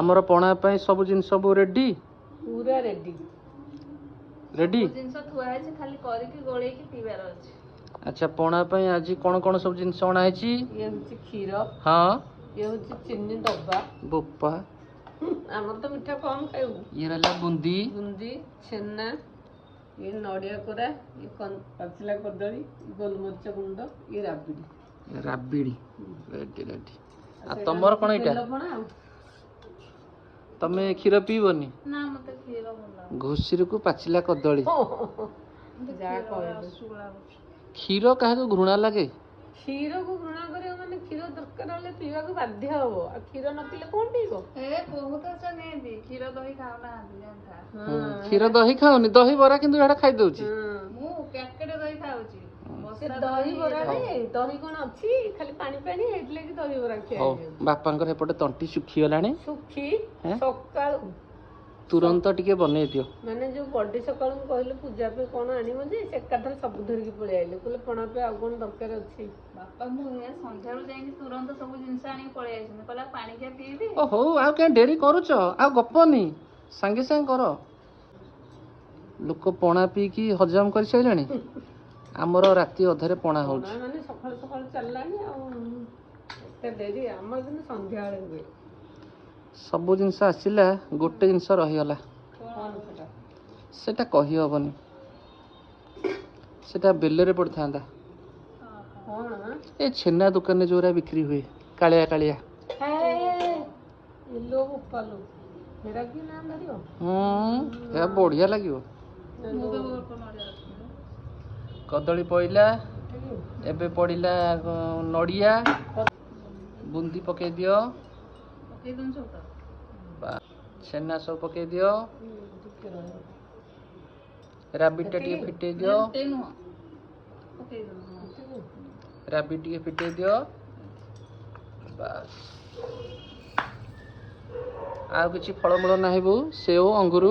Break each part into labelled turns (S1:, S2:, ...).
S1: हमर पणा पई सब जिन सब रेडी
S2: पूरा रेडी
S1: रेडी
S3: जिनस थुआ है खाली करके गोळे की पीवार अछि।
S1: अच्छा पणा पई आज कोन सब जिनस अणा है
S2: ये होची खीर
S1: हाँ
S2: ये होची चीनी डब्बा
S1: बोपा
S2: हमर तो मीठा कम खाऊ
S1: ये रहला बूंदी
S2: बुंदी छेना ये नड़िया कोरा ये पाचिला कदली गोलमरीच गुंड ये राबिड़ी
S1: राबिड़ी रेडी रेडी आ तमर कोन इटा तमे खीर पीबनी
S3: ना मते खीर भला
S1: घोसीर को पाचिला कदली
S2: जा कहले
S1: क्षीर क्या घृणा लगे
S2: क्षीर को घृणा करे माने क्षीर दरकार हले पीवा को बाध्य हबो आ क्षीर न पीले कोन पीबो
S3: ए बहुत अच्छा नहीं दी खीर दही खाओ ना जानता
S1: क्षीर दही खाओनी दही बरा किंतु एटा खाई दउची
S3: मु पैकेट दही खाउची
S2: से दही बरा रे दही कोन अछि खाली पानी पानी हेतले कि दही बरा खिया
S1: हो बापांकर हेपटे तंटी सुखी गलानी
S2: सुखी सकाळ
S1: तुरंत टिके बने दियो
S2: माने जो बर्थडे सकाळ कहले पूजा पे कोन आनिमो जे से कथर सब धर के पळे आइले कहले पणा पे आ कोन दरकार अछि
S3: बापा मु ए संध्यारू जाई तुरंत सब जिंस आनी पळे आइछ कहला पानी के पीबी
S1: ओ हो आ के डेरी करूछ आ गपनी संगे संग करो लोक पणा पी की हजम कर सैलानी हमर राती अधरे पणा हो
S2: माने सकाळ सकाळ चललानी आ ते डेरी हमर दिन संध्या आले हुए
S1: सब जिनस आसिला गोटे जिनस रहीगला सेटा कही हबनी सेटा बेलरे पड़ता ए छेना दुकान जोरा बिक्री हुए कालिया कालिया
S2: इलो उपालो मेरा की नाम धरियो
S1: या बढ़िया लागियो कदली पइला एबे पड़िला नड़िया बूंदी पके दियो
S3: ओके तुम सब
S1: छेना सब पके दियो राबिटा टिके फिटे दियो
S3: तेनु ओके
S1: राबिट टिके फिटे दियो बस आ किछि फळमूल नाही बो सेव अंगूर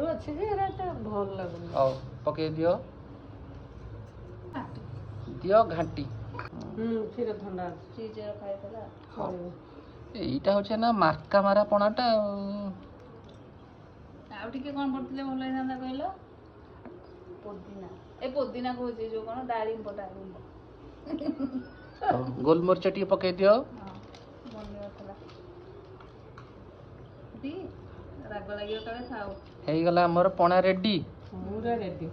S2: अछि जे एरा त भल लागल
S1: औ पके दियो दियो घाटी
S2: फिर ठंडा
S3: फ्रिज रे खाइ देला
S1: एईटा होचे ना मार्का मारा पणाटा
S3: आउ टिके कोन करथिले भल हैनदा कहलो पुदीना ए पुदीना कहूची जो कोन डाळिंब
S1: गोलमरिच टिके पके दियो
S3: बन्ने होतला दी राग लागियो तळे खाओ
S1: हेई गला हमर पणा रेडी
S2: पूरा रेडी